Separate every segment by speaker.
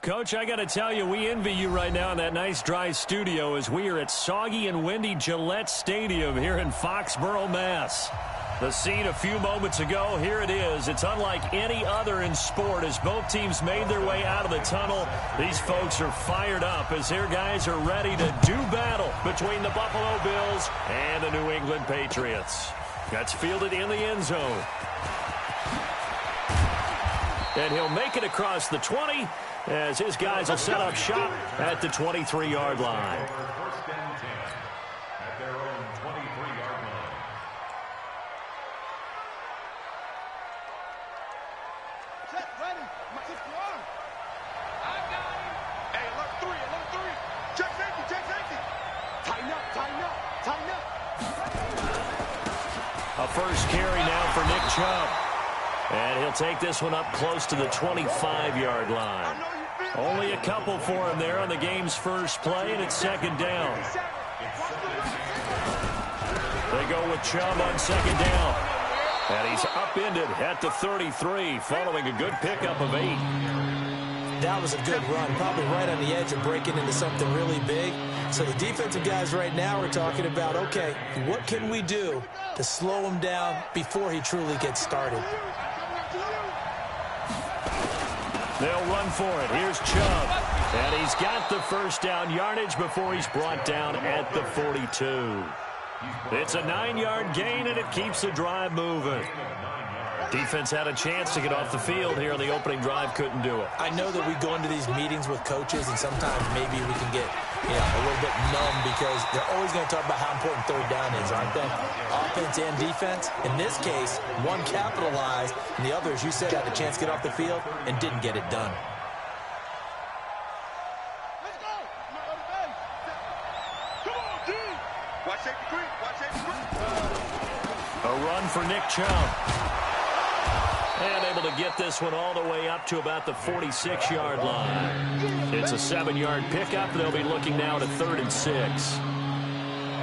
Speaker 1: Coach, I got to tell you, we envy you right now in that nice dry studio as we are at soggy and windy Gillette Stadium here in Foxborough, Mass. The scene a few moments ago, here it is. It's unlike any other in sport as both teams made their way out of the tunnel. These folks are fired up as their guys are ready to do battle between the Buffalo Bills and the New England Patriots. That's fielded in the end zone. And he'll make it across the 20 as his guys will set up shop at the 23-yard line.
Speaker 2: First and 10 at their own 23-yard line.
Speaker 3: Check, ready. Kick your arm. I got him. Hey, alert three. Check safety. Tighten up.
Speaker 1: A first carry now for Nick Chubb. And he'll take this one up close to the 25-yard line. Only a couple for him there on the game's first play, and it's second down. They go with Chubb on second down. And he's upended at the 33, following a good pickup of 8.
Speaker 4: That was a good run, probably right on the edge of breaking into something really big. So the defensive guys right now are talking about, okay, what can we do to slow him down before he truly gets started?
Speaker 1: They'll run for it. Here's Chubb. And he's got the first down yardage before he's brought down at the 42. It's a 9-yard gain, and it keeps the drive moving. Defense had a chance to get off the field here on the opening drive, couldn't do it.
Speaker 4: I know that we go into these meetings with coaches, and sometimes maybe we can get a little bit numb because they're always going to talk about how important third down is, aren't they? Offense and defense. In this case, one capitalized, and the other, as you said, had a chance to get off the field and didn't get it done.
Speaker 3: Let's go. Come on, D. Watch safety creep.
Speaker 1: A run for Nick Chubb. And able to get this one all the way up to about the 46-yard line. It's a 7-yard pickup. They'll be looking now to 3rd and 6.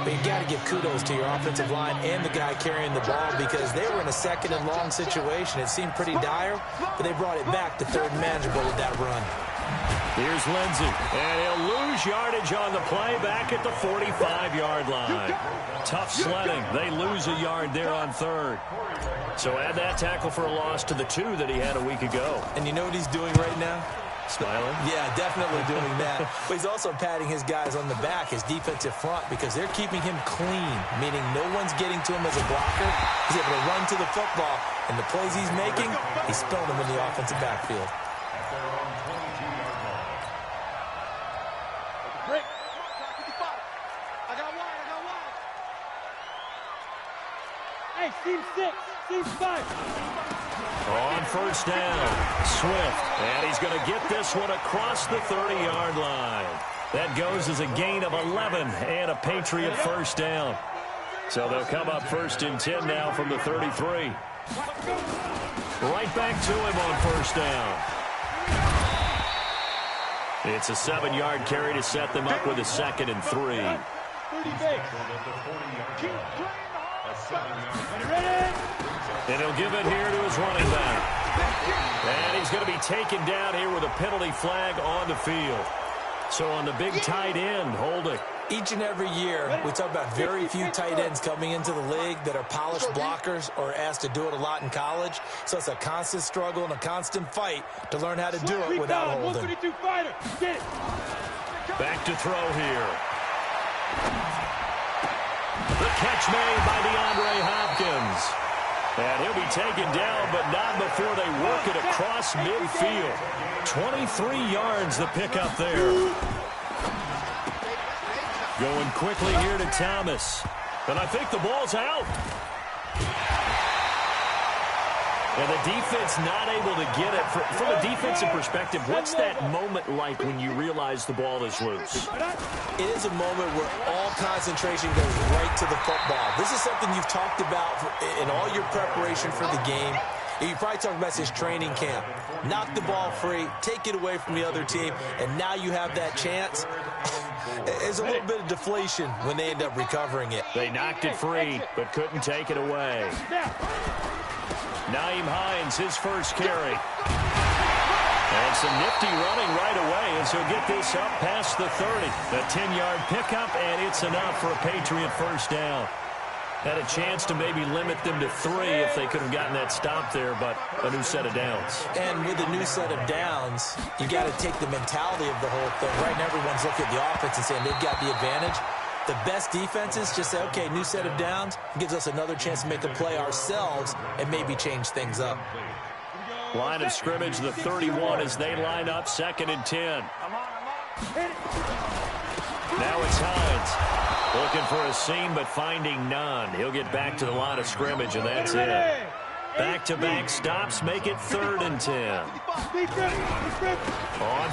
Speaker 4: But you got to give kudos to your offensive line and the guy carrying the ball because they were in a 2nd and long situation. It seemed pretty dire, but they brought it back to 3rd and manageable with that run.
Speaker 1: Here's Lindsey, and he'll lose yardage on the play back at the 45-yard line. Tough sledding. They lose a yard there on 3rd. So add that tackle for a loss to the 2 that he had a week ago.
Speaker 4: And you know what he's doing right now?
Speaker 1: Smiling?
Speaker 4: Yeah, definitely doing that. But he's also patting his guys on the back, his defensive front, because they're keeping him clean, meaning no one's getting to him as a blocker. He's able to run to the football, and the plays he's making, he's spilling them in the offensive backfield.
Speaker 3: Break. I got wide. Hey, team 6, team 5.
Speaker 1: On first down, Swift, and he's going to get this one across the 30-yard line. That goes as a gain of 11 and a Patriot first down. So they'll come up 1st and 10 now from the 33. Right back to him on first down. It's a 7-yard carry to set them up with a 2nd and 3. And he'll give it here to his running back. And he's going to be taken down here with a penalty flag on the field. So on the big tight end, holding.
Speaker 4: Each and every year, we talk about very few tight ends coming into the league that are polished blockers or asked to do it a lot in college. So it's a constant struggle and a constant fight to learn how to do it without holding.
Speaker 1: Back to throw here. The catch made by DeAndre Hopkins. And he'll be taken down, but not before they work it across midfield. 23 yards the pickup there. Going quickly here to Thomas. And I think the ball's out. And the defense not able to get it. From a defensive perspective, what's that moment like when you realize the ball is loose?
Speaker 4: It is a moment where all concentration goes right to the football. This is something you've talked about in all your preparation for the game. You probably talked about this training camp. Knock the ball free, take it away from the other team, and now you have that chance. There's a little bit of deflation when they end up recovering it.
Speaker 1: They knocked it free, but couldn't take it away. Nyheim Hines, his first carry. And And some nifty running right away as he'll get this up past the 30. The 10-yard pickup, and it's enough for a Patriot first down. Had a chance to maybe limit them to 3 if they could have gotten that stop there, but a new set of downs.
Speaker 4: And with a new set of downs, you got to take the mentality of the whole thing. Right now, everyone's looking at the offense and saying they've got the advantage. The best defenses just say, okay, new set of downs, gives us another chance to make a play ourselves and maybe change things up.
Speaker 1: Line of scrimmage, the 31 as they line up, 2nd and 10. Now it's Hines. Looking for a seam, but finding none. He'll get back to the line of scrimmage, and that's it. Back-to-back stops make it 3rd and 10. On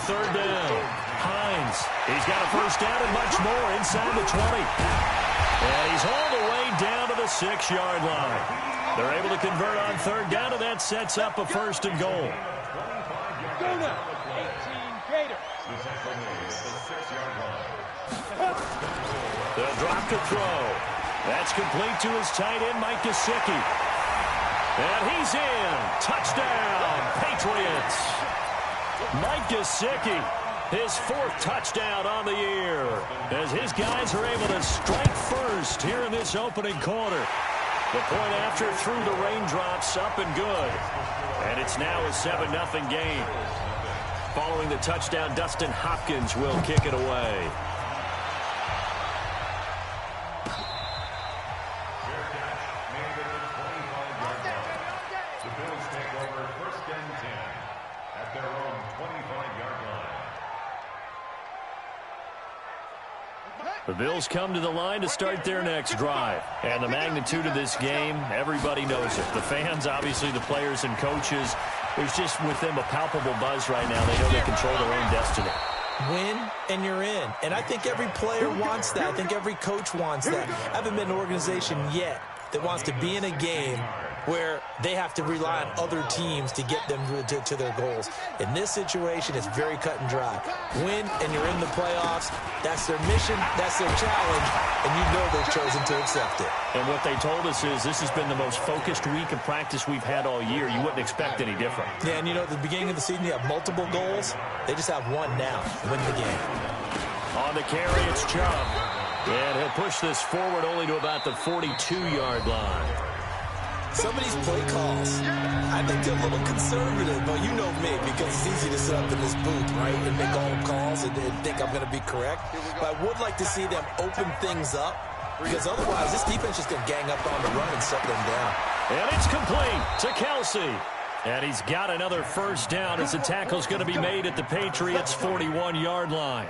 Speaker 1: 3rd down, Hines. He's got a first down and much more inside the 20. And he's all the way down to the 6-yard line. They're able to convert on 3rd down, and that sets up a 1st and goal. They'll drop to throw. That's complete to his tight end, Mike Gesicki. And he's in. Touchdown, Patriots. Mike Gesicki, his 4th touchdown on the year, as his guys are able to strike first here in this opening quarter. The point after through the raindrops, up and good. And it's now a 7-0 game. Following the touchdown, Dustin Hopkins will kick it away. The Bills come to the line to start their next drive. And the magnitude of this game, everybody knows it. The fans, obviously the players and coaches, there's just with them a palpable buzz right now. They know they control their own destiny.
Speaker 4: Win, and you're in. And I think every player wants that. I think every coach wants that. I haven't been an organization yet that wants to be in a game where they have to rely on other teams to get them to their goals. In this situation, it's very cut and dry. Win, and you're in the playoffs. That's their mission. That's their challenge. And you know they've chosen to accept it.
Speaker 1: And what they told us is this has been the most focused week of practice we've had all year. You wouldn't expect any different.
Speaker 4: Yeah, and you know, at the beginning of the season, you have multiple goals. They just have one now. Win the game.
Speaker 1: On the carry, it's Chubb. And he'll push this forward only to about the 42-yard line.
Speaker 4: Some of these play calls, I think they're a little conservative, but you know me, because it's easy to sit up in this booth, right, and make all the calls and think I'm going to be correct. But I would like to see them open things up, because otherwise this defense is going to gang up on the run and shut them down.
Speaker 1: And it's complete to Kelsey. And he's got another first down as the tackle's going to be made at the Patriots' 41-yard line.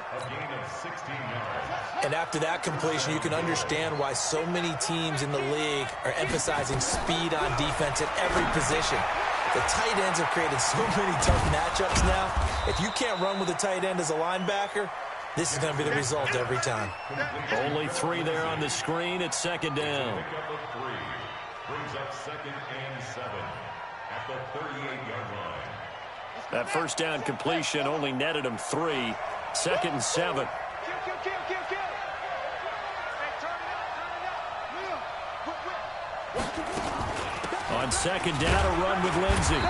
Speaker 4: And after that completion, you can understand why so many teams in the league are emphasizing speed on defense at every position. The tight ends have created so many tough matchups now. If you can't run with a tight end as a linebacker, this is going to be the result every time.
Speaker 1: Only 3 there on the screen. It's 2nd down.
Speaker 2: Brings up 2nd and 7 at the 38-yard line.
Speaker 1: That first down completion only netted him 3. 2nd and 7. On 2nd down, a run with Lindsey.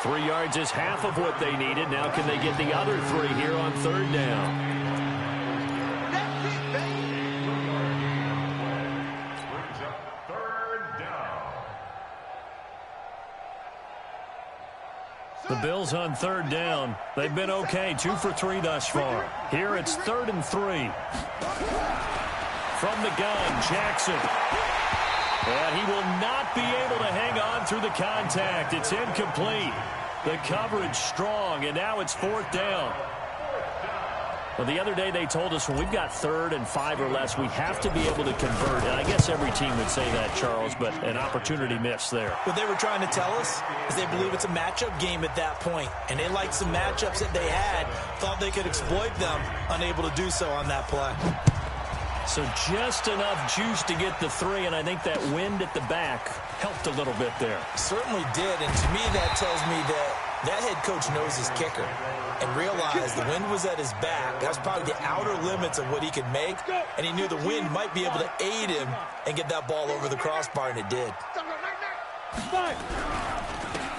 Speaker 1: 3 yards is half of what they needed. Now can they get the other 3 here on 3rd down?
Speaker 2: Brings up 3rd down.
Speaker 1: The Bills on 3rd down. They've been okay, 2 for 3 thus far. Here it's 3rd and 3. From the gun, Jackson. And he will not be able to hang on through the contact. It's incomplete. The coverage strong, and now it's 4th down. Well, the other day they told us when we've got 3rd and 5 or less, we have to be able to convert. And I guess every team would say that, Charles, but an opportunity missed there.
Speaker 4: What they were trying to tell us is they believe it's a matchup game at that point, and they liked some matchups that they had, thought they could exploit them, unable to do so on that play.
Speaker 1: So just enough juice to get the 3, and I think that wind at the back helped a little bit there.
Speaker 4: Certainly did, and to me that tells me that head coach knows his kicker and realized the wind was at his back. That was probably the outer limits of what he could make, and he knew the wind might be able to aid him and get that ball over the crossbar, and it did.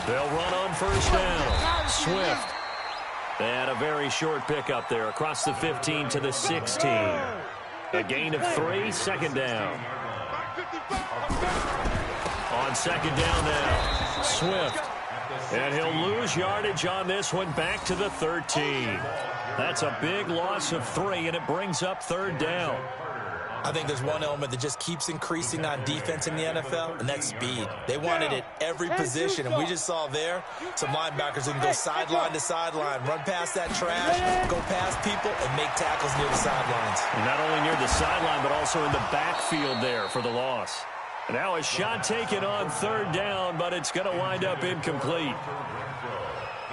Speaker 1: They'll run on first down. Swift. And a very short pickup there across the 15 to the 16. A gain of 3, second down. On second down now, Swift. And he'll lose yardage on this one back to the 13. That's a big loss of 3, and it brings up third down.
Speaker 4: I think there's one element that just keeps increasing on defense in the NFL, and that's speed. They want it at every position, and we just saw there some linebackers who can go sideline to sideline, run past that trash, go past people, and make tackles near the sidelines.
Speaker 1: And not only near the sideline, but also in the backfield there for the loss. Now a shot taken on third down, but it's going to wind up incomplete.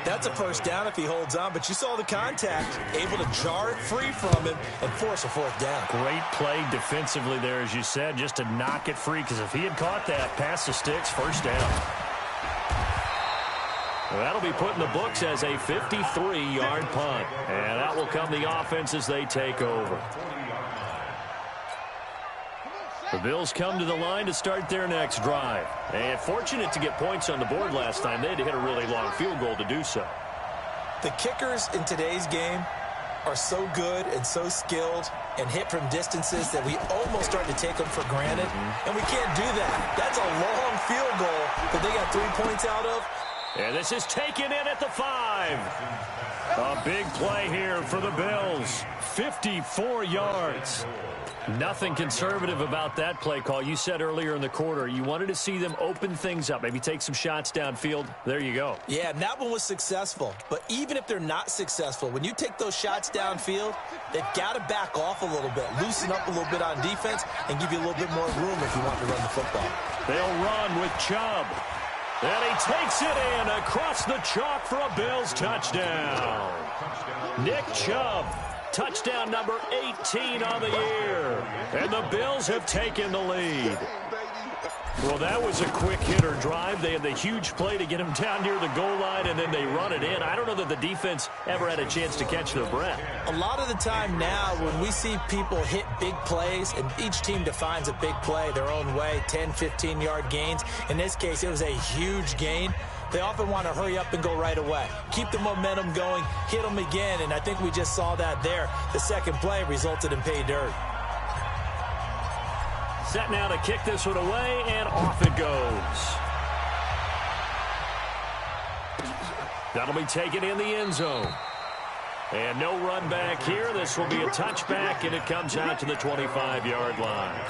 Speaker 4: That's a first down if he holds on, but you saw the contact, able to jar it free from him and force a fourth down.
Speaker 1: Great play defensively there, as you said, just to knock it free, because if he had caught that, past the sticks, first down. Well, that'll be put in the books as a 53-yard punt, and that will come the offense as they take over. The Bills come to the line to start their next drive. And fortunate to get points on the board last time. They had to hit a really long field goal to do so.
Speaker 4: The kickers in today's game are so good and so skilled and hit from distances that we almost start to take them for granted. And we can't do that. That's a long field goal that they got 3 points out of.
Speaker 1: And this is taken in at the 5. A big play here for the Bills. 54 yards. Nothing conservative about that play call. You said earlier in the quarter you wanted to see them open things up, maybe take some shots downfield. There you go.
Speaker 4: Yeah, and that one was successful. But even if they're not successful, when you take those shots downfield, they've got to back off a little bit, loosen up a little bit on defense, and give you a little bit more room if you want to run the football.
Speaker 1: They'll run with Chubb. And he takes it in across the chalk for a Bills touchdown. Nick Chubb. Touchdown number 18 on the year. And the Bills have taken the lead. Well, that was a quick hitter drive. They had the huge play to get him down near the goal line, and then they run it in. I don't know that the defense ever had a chance to catch their breath.
Speaker 4: A lot of the time now when we see people hit big plays, and each team defines a big play their own way, 10, 15-yard gains. In this case, it was a huge gain. They often want to hurry up and go right away. Keep the momentum going, hit them again, and I think we just saw that there. The second play resulted in pay dirt.
Speaker 1: Set now to kick this one away, and off it goes. That'll be taken in the end zone. And no run back here. This will be a touchback, and it comes out to the 25-yard line.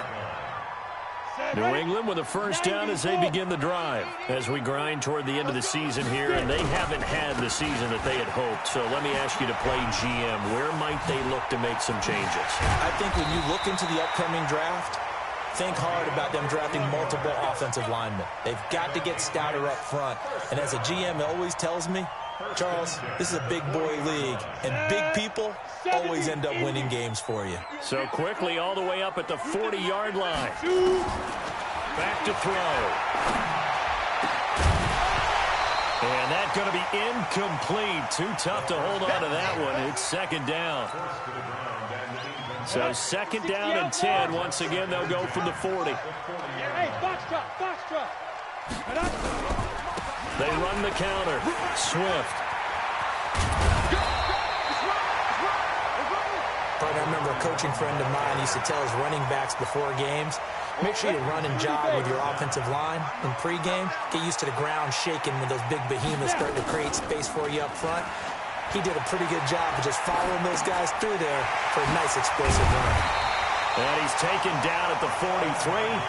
Speaker 1: New England with a first down as they begin the drive. As we grind toward the end of the season here, and they haven't had the season that they had hoped. So let me ask you to play GM. Where might they look to make some changes?
Speaker 4: I think when you look into the upcoming draft, think hard about them drafting multiple offensive linemen. They've got to get stouter up front. And as a GM, it always tells me, Charles, this is a big boy league, and big people always end up winning games for you.
Speaker 1: So quickly all the way up at the 40-yard line. Back to throw. And that's going to be incomplete. Too tough to hold on to that one. It's second down. So second down and 10. Once again, they'll go from the 40.
Speaker 3: Hey, box truck.
Speaker 1: They run the counter. Swift.
Speaker 4: I remember a coaching friend of mine used to tell his running backs before games, make sure you run and jog with your offensive line in pregame. Get used to the ground shaking when those big behemoths start to create space for you up front. He did a pretty good job of just following those guys through there for a nice explosive run.
Speaker 1: And he's taken down at the 43,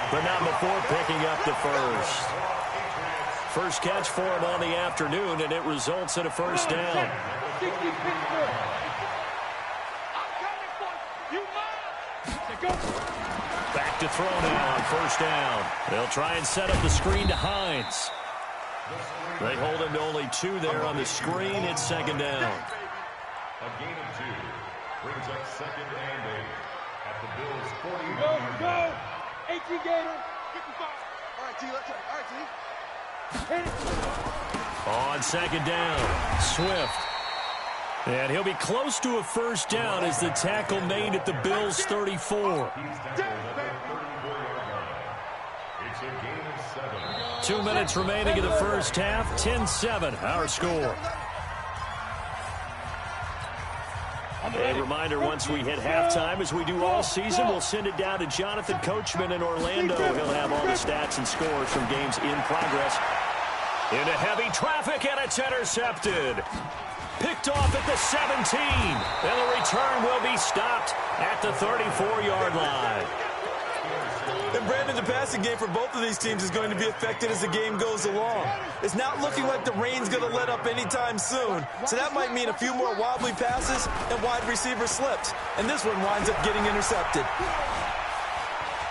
Speaker 1: but not before picking up the first. First catch for him on the afternoon, and it results in a first down. Back to throw now on first down. They'll try and set up the screen to Hines. They hold him to only 2 there on the screen. It's second down.
Speaker 2: A gain of 2 brings up second and 8 at the Bills' 40.
Speaker 3: Go! 18 Gator. 55. All right, T. Let's go. All right, T.
Speaker 1: On second down, Swift. And he'll be close to a first down as the tackle made at the Bills' 34.
Speaker 2: It's a gain of 7.
Speaker 1: 2 minutes remaining in the first half. 10-7, our score. A reminder, once we hit halftime, as we do all season, we'll send it down to Jonathan Coachman in Orlando. He'll have all the stats and scores from games in progress. Into heavy traffic, and it's intercepted. Picked off at the 17. And the return will be stopped at the 34-yard line.
Speaker 4: And Brandon, the passing game for both of these teams is going to be affected as the game goes along. It's not looking like the rain's going to let up anytime soon. So that might mean a few more wobbly passes and wide receiver slips. And this one winds up getting intercepted.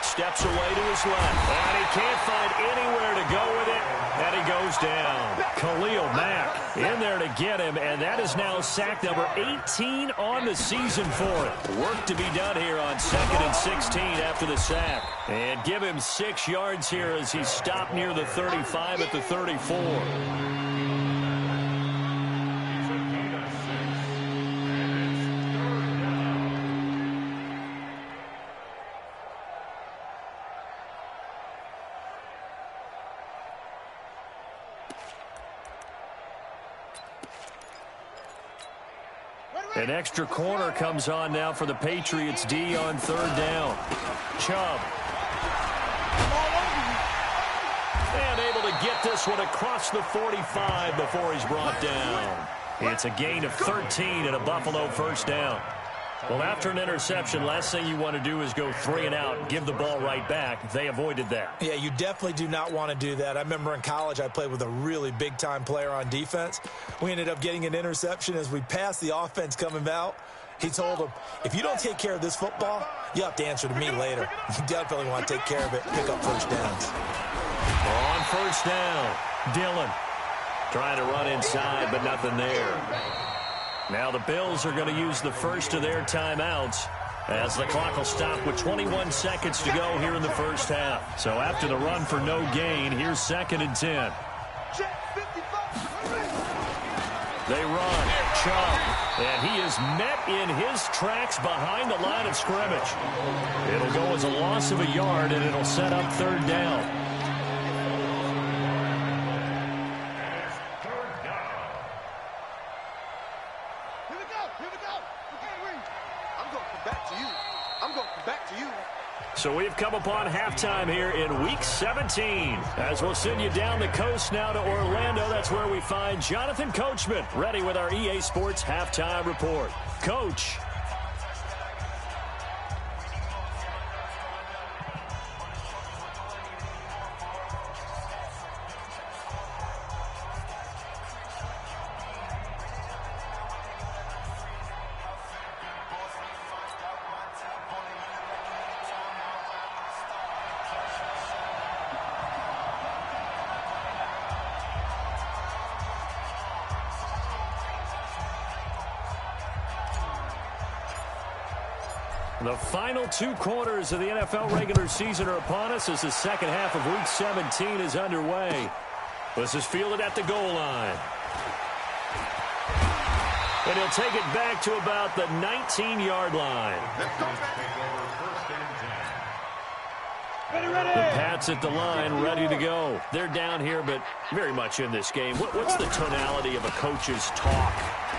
Speaker 1: Steps away to his left. And he can't find anywhere to go with it. And he goes down. Khalil Mack in there to get him. And that is now sack number 18 on the season for it. Work to be done here on 2nd and 16 after the sack. And give him 6 yards here as he stopped near the 35 at the 34. An extra corner comes on now for the Patriots D on 3rd down. Chubb. And able to get this one across the 45 before he's brought down. It's a gain of 13 and a Buffalo first down. Well, after an interception, last thing you want to do is go 3 and out, give the ball right back. They avoided that.
Speaker 4: Yeah, you definitely do not want to do that. I remember in college I played with a really big-time player on defense. We ended up getting an interception as we passed the offense coming out. He told him, if you don't take care of this football, you have to answer to me later. You definitely want to take care of it, pick up first downs.
Speaker 1: On first down, Dillon trying to run inside, but nothing there. Now the Bills are going to use the first of their timeouts as the clock will stop with 21 seconds to go here in the first half. So after the run for no gain, here's 2nd and 10. They run. Chubb. And he is met in his tracks behind the line of scrimmage. It'll go as a loss of a yard, and it'll set up 3rd down. So we've come upon halftime here in Week 17. As we'll send you down the coast now to Orlando. That's where we find Jonathan Coachman ready with our EA Sports Halftime Report. Coach. The final 2 quarters of the NFL regular season are upon us as the second half of Week 17 is underway. This is fielded at the goal line. And he'll take it back to about the 19-yard line. The Pats at the line, ready to go. They're down here, but very much in this game. What's the tonality of a coach's talk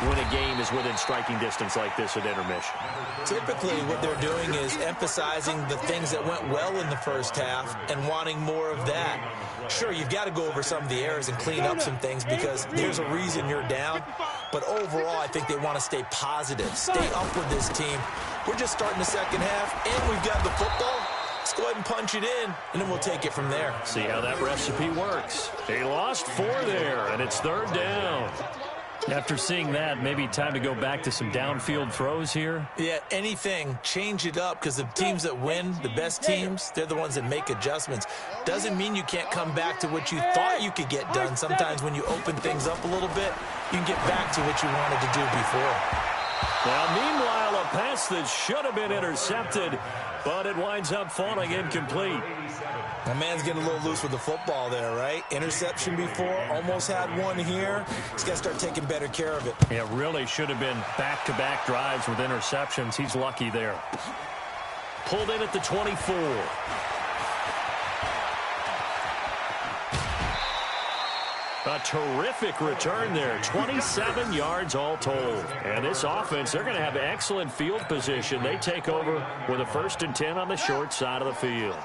Speaker 1: when a game is within striking distance like this at intermission?
Speaker 4: Typically, what they're doing is emphasizing the things that went well in the first half and wanting more of that. Sure, you've got to go over some of the errors and clean up some things because there's a reason you're down. But overall, I think they want to stay positive, stay up with this team. We're just starting the second half, and we've got the football. Let's go ahead and punch it in, and then we'll take it from there.
Speaker 1: See how that recipe works. He lost 4 there, and it's 3rd down. After seeing that, maybe time to go back to some downfield throws here?
Speaker 4: Yeah, anything. Change it up because the teams that win, the best teams, they're the ones that make adjustments. Doesn't mean you can't come back to what you thought you could get done. Sometimes when you open things up a little bit, you can get back to what you wanted to do before.
Speaker 1: Now, meanwhile, a pass that should have been intercepted, but it winds up falling incomplete.
Speaker 4: My man's getting a little loose with the football there, right? Interception before, almost had one here. He's got to start taking better care of it.
Speaker 1: It really should have been back-to-back drives with interceptions. He's lucky there. Pulled in at the 24. A terrific return there. 27 yards all told. And this offense, they're going to have excellent field position. They take over with a 1st and 10 on the short side of the field.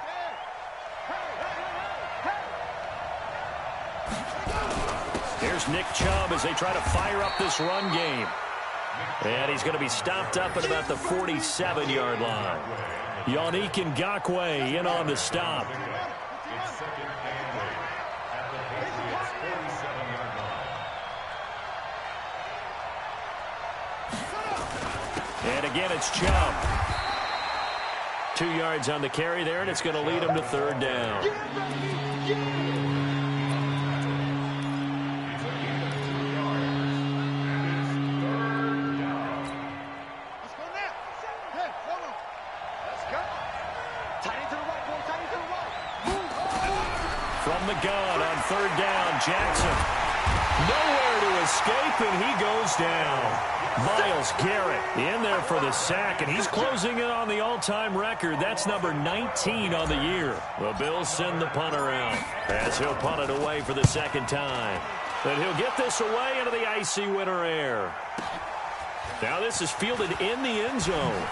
Speaker 1: Here's Nick Chubb as they try to fire up this run game. And he's going to be stopped up at about the 47-yard line. Yannick Ngakoue in on the stop. And again, it's Chubb. 2 yards on the carry there, and it's going to lead him to 3rd down. From the gun on 3rd down, Jackson. Nowhere to escape, and he goes down. Myles Garrett in there for the sack, and he's closing in on the all-time record. That's number 19 on the year. The Bills send the punter out as he'll punt it away for the 2nd time. And he'll get this away into the icy winter air. Now this is fielded in the end zone.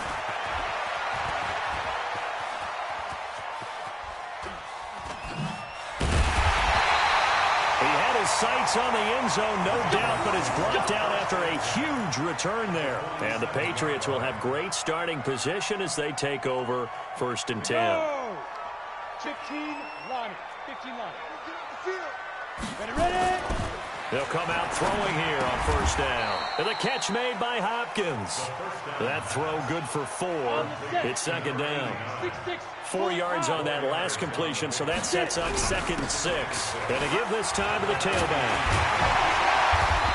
Speaker 1: Sights on the end zone, no doubt, but it's blocked out after a huge return there. And the Patriots will have great starting position as they take over 1st and 10.
Speaker 3: 15 line. Ready?
Speaker 1: They'll come out throwing here on 1st down. And the catch made by Hopkins. That throw good for 4. It's 2nd down. 4 yards on that last completion, so that sets up 2nd and 6. And to give this time to the tailback.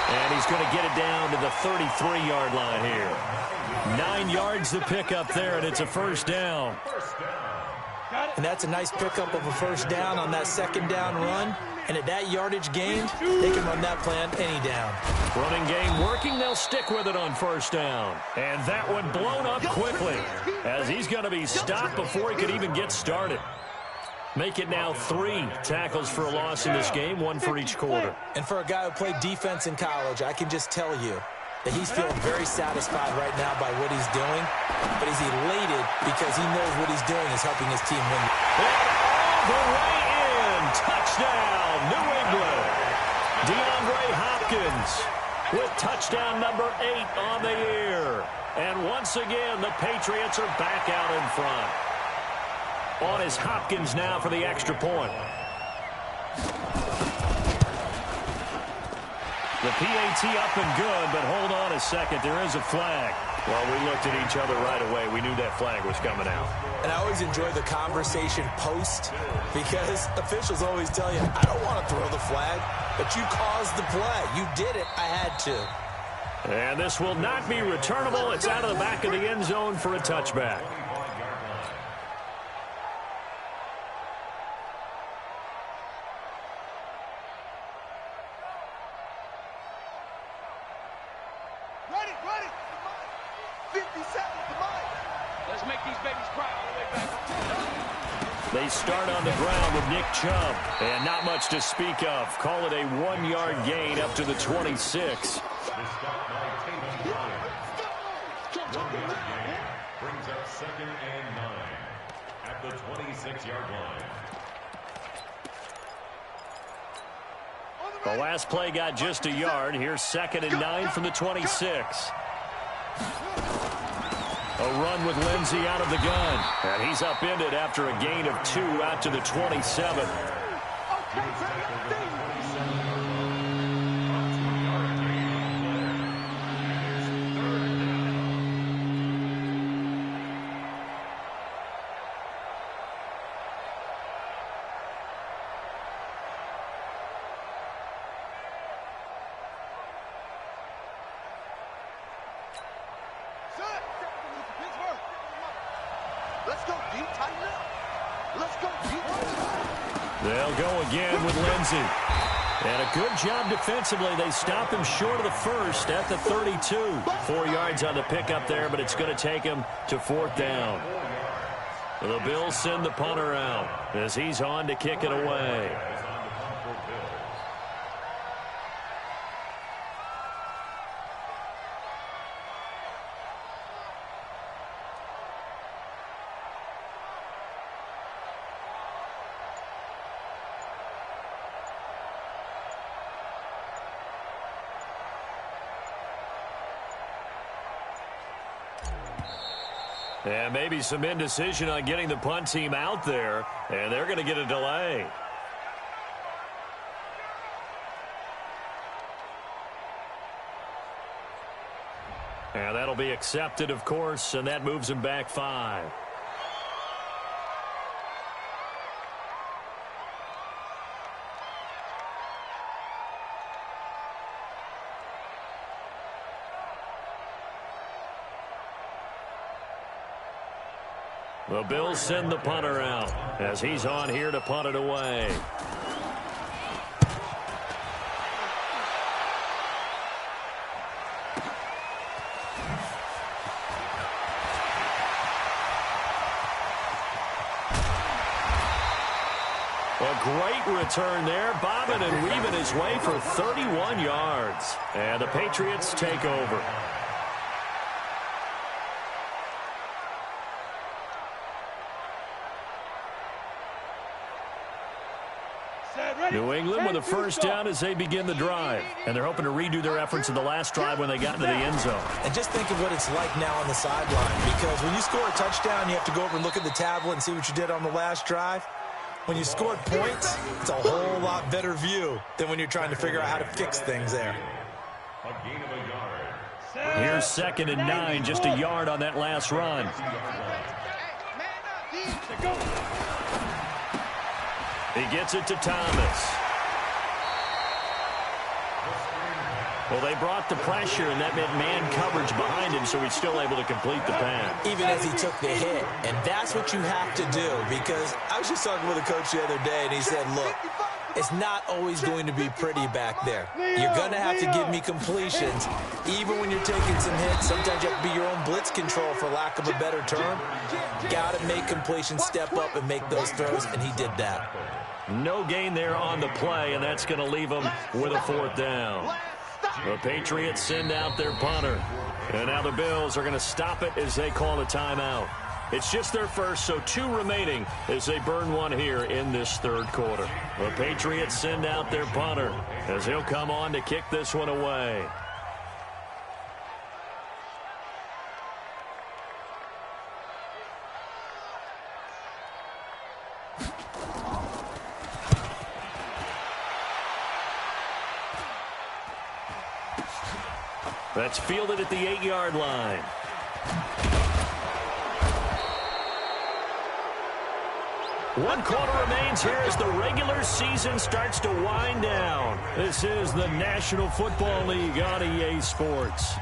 Speaker 1: And he's going to get it down to the 33-yard line here. 9 yards to pick up there, and it's a 1st down.
Speaker 4: And that's a nice pickup of a 1st down on that 2nd down run. And at that yardage gained, they can run that plan any down.
Speaker 1: Running game working, they'll stick with it on 1st down. And that one blown up quickly as he's going to be stopped before he could even get started. Make it now 3 tackles for a loss in this game, 1 for each quarter.
Speaker 4: And for a guy who played defense in college, I can just tell you that he's feeling very satisfied right now by what he's doing. But he's elated because he knows what he's doing is helping his team win.
Speaker 1: And all the way in, touchdown, New England. DeAndre Hopkins with touchdown number 8 on the year. And once again, the Patriots are back out in front. On is Hopkins now for the extra point. The PAT up and good, but hold on a second. There is a flag. Well, we looked at each other right away. We knew that flag was coming out.
Speaker 4: And I always enjoy the conversation post because officials always tell you, I don't want to throw the flag, but you caused the play. You did it. I had to.
Speaker 1: And this will not be returnable. It's out of the back of the end zone for a touchback.
Speaker 3: Ready. 50 seconds to mine. Let's make these babies cry all the way back.
Speaker 1: They start on the ground with Nick Chubb. And not much to speak of. Call it a 1-yard gain up to the 26.
Speaker 2: Brings up 2nd and 9 at the 26-yard line.
Speaker 1: The last play got just a yard. Here's 2nd and 9 from the 26. A run with Lindsey out of the gun. And he's upended after a gain of 2 out to the 27.
Speaker 3: Let's go deep, tighten up. Let's go deep.
Speaker 1: They'll go again with Lindsey. And a good job defensively. They stop him short of the first at the 32. 4 yards on the pickup there, but it's going to take him to 4th down. The Bills send the punter out as he's on to kick it away. And maybe some indecision on getting the punt team out there, and they're going to get a delay. And that'll be accepted, of course, and that moves them back 5. The Bills send the punter out as he's on here to punt it away. A great return there, bobbing and weaving his way for 31 yards. And the Patriots take over. New England with a first down as they begin the drive. And they're hoping to redo their efforts in the last drive when they got into the end zone.
Speaker 4: And just think of what it's like now on the sideline. Because when you score a touchdown, you have to go over and look at the tablet and see what you did on the last drive. When you scored points, it's a whole lot better view than when you're trying to figure out how to fix things there.
Speaker 1: Here's 2nd and 9, just a yard on that last run. He gets it to Thomas. Well, they brought the pressure, and that meant man coverage behind him, so he's still able to complete the pass.
Speaker 4: Even as he took the hit. And that's what you have to do, because I was just talking with a coach the other day, and he said, look, it's not always going to be pretty back there. You're going to have to give me completions. Even when you're taking some hits, sometimes you have to be your own blitz control, for lack of a better term. Got to make completions, step up, and make those throws, and he did that.
Speaker 1: No gain there on the play, and that's going to leave them with a 4th down. The Patriots send out their punter. And now the Bills are going to stop it as they call a timeout. It's just their first, so 2 remaining as they burn one here in this 3rd quarter. The Patriots send out their punter as he'll come on to kick this one away. That's fielded at the 8-yard line. One quarter remains here as the regular season starts to wind down. This is the National Football League on EA Sports.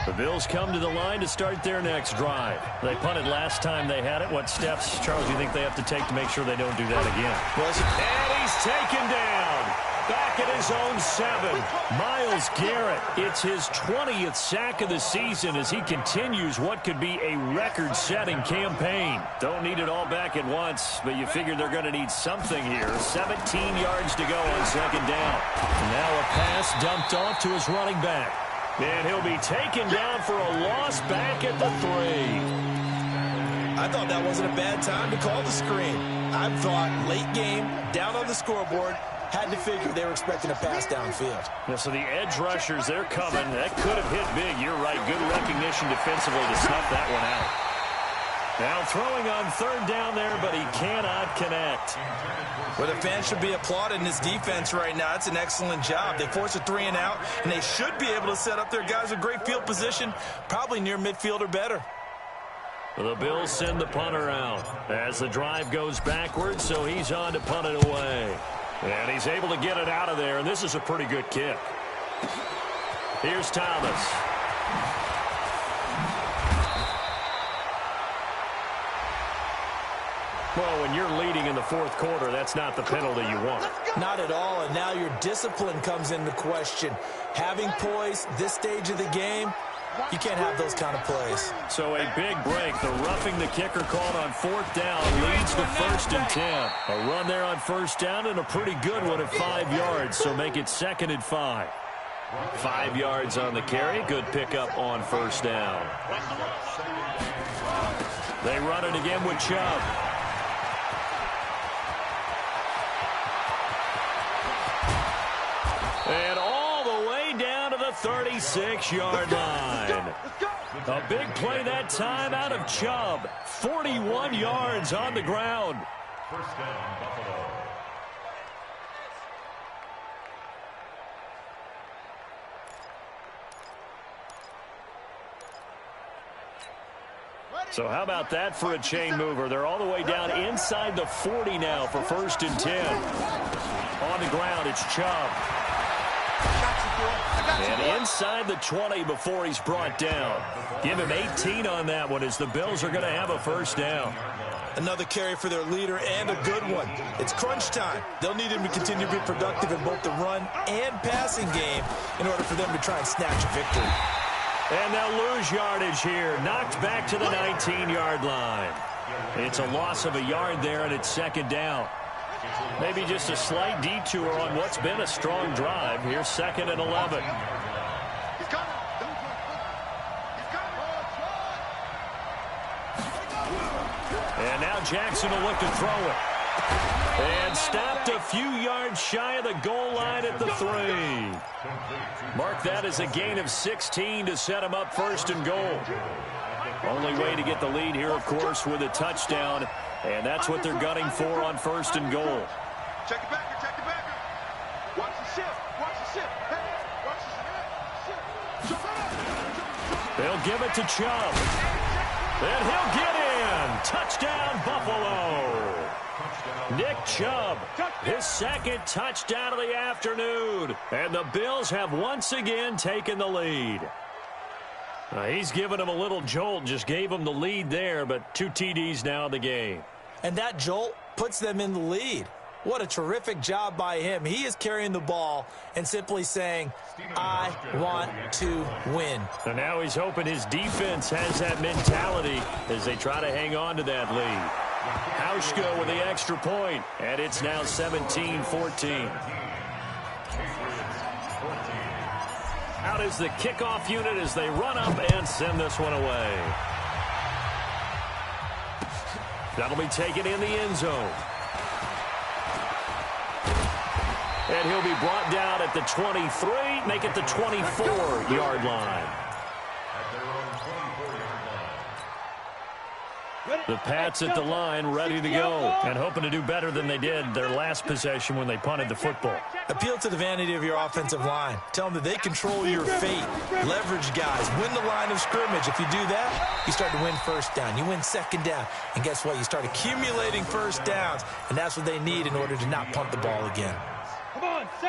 Speaker 1: The Bills come to the line to start their next drive. They punted last time they had it. What steps, Charles, do you think they have to take to make sure they don't do that again? And he's taken down. Back at his own 7. Myles Garrett. It's his 20th sack of the season as he continues what could be a record-setting campaign. Don't need it all back at once, but you figure they're going to need something here. 17 yards to go on 2nd down. Now a pass dumped off to his running back. And he'll be taken down for a loss back at the 3.
Speaker 4: I thought that wasn't a bad time to call the screen. I thought late game, down on the scoreboard, had to figure they were expecting a pass downfield.
Speaker 1: Yeah, so the edge rushers, they're coming. That could have hit big. You're right. Good recognition defensively to snuff that one out. Now throwing on 3rd down there, but he cannot connect.
Speaker 4: Well, the fans should be applauding this defense right now. It's an excellent job. They force a 3 and out, and they should be able to set up their guys with great field position, probably near midfield or better.
Speaker 1: The Bills send the punter out as the drive goes backwards, so he's on to punt it away. And he's able to get it out of there, and this is a pretty good kick. Here's Thomas. Well, when you're leading in the 4th quarter, that's not the penalty you want.
Speaker 4: Not at all, and now your discipline comes into question. Having poise this stage of the game, you can't have those kind of plays.
Speaker 1: So a big break. The roughing the kicker called on 4th down leads to 1st and 10. A run there on 1st down and a pretty good one at 5 yards, so make it 2nd and 5. 5 yards on the carry. Good pickup on 1st down. They run it again with Chubb. And all the way down to the 36-yard line. A big play that time out of Chubb. 41 yards on the ground.
Speaker 2: First down, Buffalo.
Speaker 1: So how about that for a chain mover? They're all the way down inside the 40 now for 1st and 10. On the ground, it's Chubb. And inside the 20 before he's brought down. Give him 18 on that one as the Bills are going to have a first down.
Speaker 4: Another carry for their leader and a good one. It's crunch time. They'll need him to continue to be productive in both the run and passing game in order for them to try and snatch a victory.
Speaker 1: And they'll lose yardage here. Knocked back to the 19-yard line. It's a loss of a yard there, and it's 2nd down. Maybe just a slight detour on what's been a strong drive. Here's 2nd and 11. And now Jackson will look to throw it. And stopped a few yards shy of the goal line at the 3. Mark that as a gain of 16 to set him up 1st and goal. Only way to get the lead here, of course, with a touchdown. And that's what they're gunning for on 1st and goal.
Speaker 3: Check it back, check it back. Watch the shift, watch the shift. Hey, watch the shift.
Speaker 1: They'll give it to Chubb. And he'll get in. Touchdown, Buffalo. Nick Chubb, his 2nd touchdown of the afternoon. And the Bills have once again taken the lead. He's given him a little jolt, just gave him the lead there, but 2 TDs now in the game.
Speaker 4: And that jolt puts them in the lead. What a terrific job by him. He is carrying the ball and simply saying, I want to win.
Speaker 1: And now he's hoping his defense has that mentality as they try to hang on to that lead. Hauschka with the extra point, and it's now 17-14. Out is the kickoff unit as they run up and send this one away. That'll be taken in the end zone. And he'll be brought down at the 23, make it the 24-yard line. The Pats at the line, ready to go, and hoping to do better than they did their last possession when they punted the football.
Speaker 4: Appeal to the vanity of your offensive line. Tell them that they control your fate. Leverage guys. Win the line of scrimmage. If you do that, you start to win 1st down. You win 2nd down. And guess what? You start accumulating 1st downs, and that's what they need in order to not punt the ball again.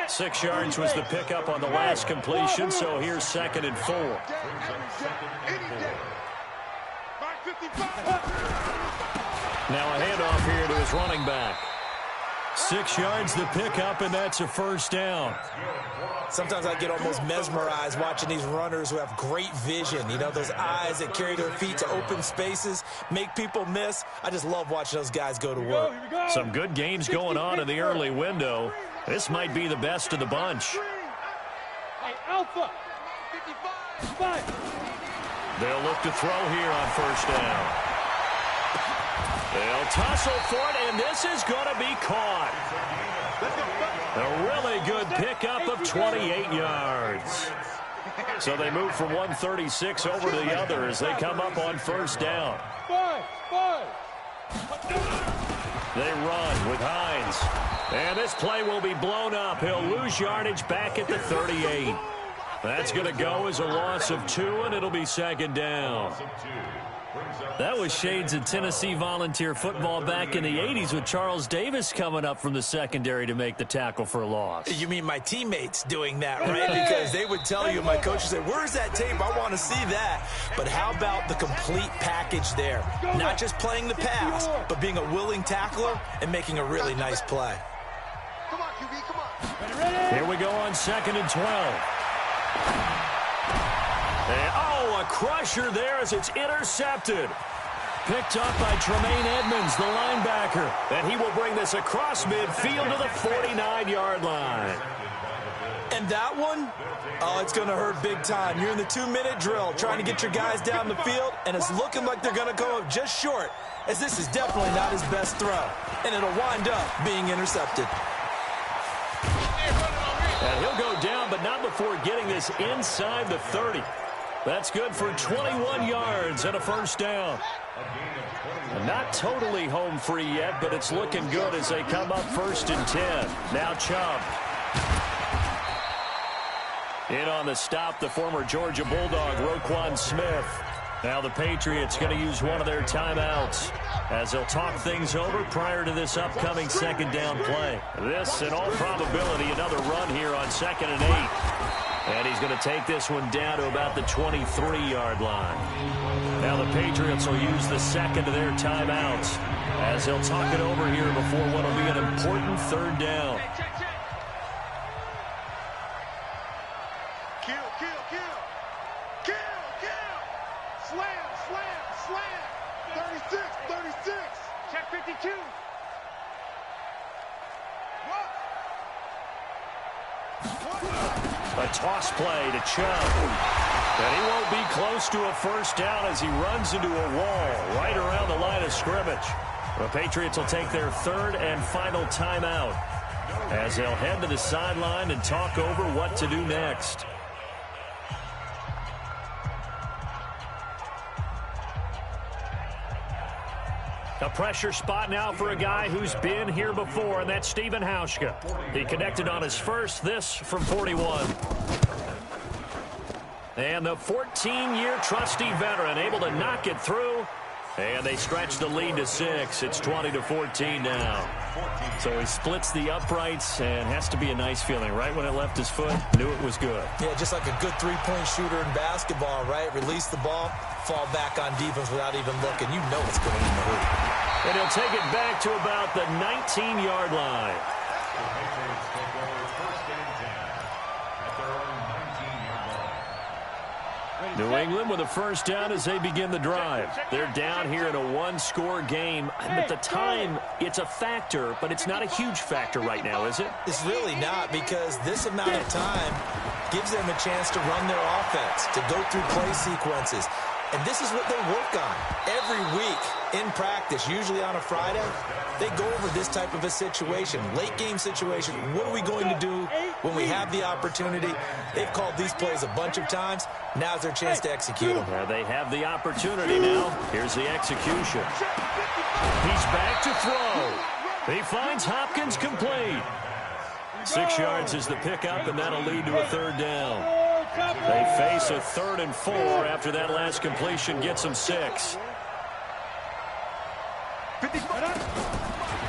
Speaker 1: 6 yards was the pickup on the last completion, so here's 2nd and 4. Now a handoff here to his running back. 6 yards the pickup, and that's a first down.
Speaker 4: Sometimes I get almost mesmerized watching these runners who have great vision. You know, those eyes that carry their feet to open spaces, make people miss. I just love watching those guys go to work.
Speaker 1: Some good games going on in the early window. This might be the best of the bunch.
Speaker 3: Hey, Alpha. 55.
Speaker 1: They'll look to throw here on first down. They'll tussle for it, and this is going to be caught. A really good pickup of 28 yards. So they move from 136 over to the other as they come up on first down. They run with Hines. And this play will be blown up. He'll lose yardage back at the 38. That's going to go as a loss of 2, and it'll be 2nd down. That was shades of Tennessee volunteer football back in the 80s with Charles Davis coming up from the secondary to make the tackle for a loss.
Speaker 4: You mean my teammates doing that, right? Because they would tell you, my coach would say, where's that tape? I want to see that. But how about the complete package there? Not just playing the pass, but being a willing tackler and making a really nice play.
Speaker 3: Come on, QB, come on.
Speaker 1: Here we go on 2nd and 12. And, oh, a crusher there as it's intercepted. Picked up by Tremaine Edmonds, the linebacker. And he will bring this across midfield to the 49-yard line.
Speaker 4: And that one, oh, it's going to hurt big time. You're in the 2-minute drill trying to get your guys down the field, and it's looking like they're going to come up just short, as this is definitely not his best throw, and it'll wind up being intercepted.
Speaker 1: And he'll go down, but not before getting this inside the 30. That's good for 21 yards and a first down. And not totally home free yet, but it's looking good as they come up 1st and 10. Now Chubb. In on the stop, the former Georgia Bulldog, Roquan Smith. Now the Patriots going to use one of their timeouts as they'll talk things over prior to this upcoming 2nd down play. This, in all probability, another run here on 2nd and 8. And he's going to take this one down to about the 23-yard line. Now the Patriots will use the 2nd of their timeouts as they'll talk it over here before what will be an important 3rd down.
Speaker 3: Check 52.
Speaker 1: A toss play to Chubb. And he won't be close to a first down as he runs into a wall right around the line of scrimmage. The Patriots will take their 3rd and final timeout as they'll head to the sideline and talk over what to do next. A pressure spot now for a guy who's been here before, and that's Stephen Hauschka. He connected on his first, this from 41. And the 14-year trusty veteran able to knock it through. And they stretch the lead to 6. It's 20-14 now. So he splits the uprights, and has to be a nice feeling. Right when it left his foot, knew it was good.
Speaker 4: Yeah, just like a good three-point shooter in basketball, right? Release the ball, fall back on defense without even looking. You know it's going in the hoop.
Speaker 1: And he'll take it back to about the 19-yard line. New England with a first down as they begin the drive. They're down here in a one-score game. At the time, it's a factor, but it's not a huge factor right now, is it?
Speaker 4: It's really not, because this amount of time gives them a chance to run their offense, to go through play sequences. And this is what they work on every week in practice, usually on a Friday. They go over this type of a situation, late game situation. What are we going to do when we have the opportunity? They've called these plays a bunch of times. Now's their chance to execute them.
Speaker 1: Yeah, they have the opportunity now. Here's the execution. He's back to throw. He finds Hopkins complete. 6 yards is the pickup, and that'll lead to a 3rd down. They face a 3rd and 4 after that last completion gets them 6.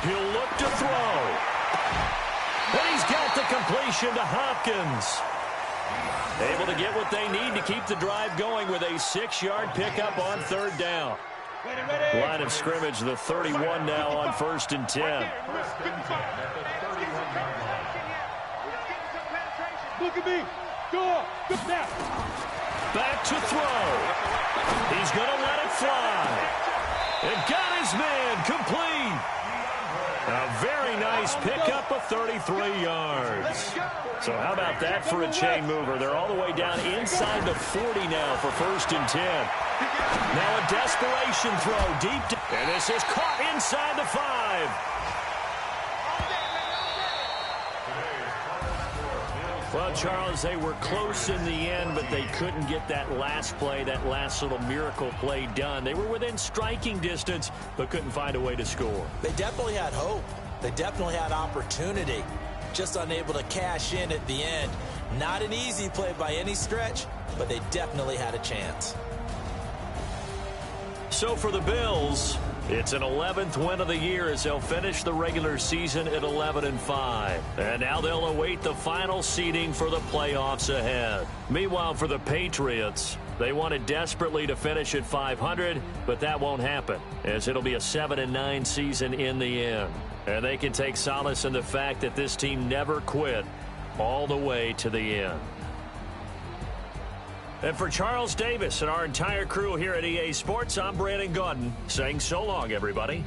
Speaker 1: He'll look to throw. And he's got the completion to Hopkins. Able to get what they need to keep the drive going with a 6-yard pickup on 3rd down. Line of scrimmage, the 31 now on 1st and 10.
Speaker 3: Look at me. Go now.
Speaker 1: Back to throw. He's going to let it fly. And got his man complete. A very nice pickup of 33 yards. So how about that for a chain mover? They're all the way down inside the 40 now for 1st and 10. Now a desperation throw deep. And this is caught inside the 5. Well, Charles, they were close in the end, but they couldn't get that last play, that last little miracle play done. They were within striking distance, but couldn't find a way to score.
Speaker 4: They definitely had hope. They definitely had opportunity. Just unable to cash in at the end. Not an easy play by any stretch, but they definitely had a chance.
Speaker 1: So for the Bills, it's an 11th win of the year as they'll finish the regular season at 11-5. And now they'll await the final seeding for the playoffs ahead. Meanwhile, for the Patriots, they wanted desperately to finish at 500, but that won't happen, as it'll be a 7-9 season in the end. And they can take solace in the fact that this team never quit all the way to the end. And for Charles Davis and our entire crew here at EA Sports, I'm Brandon Gaudin saying so long, everybody.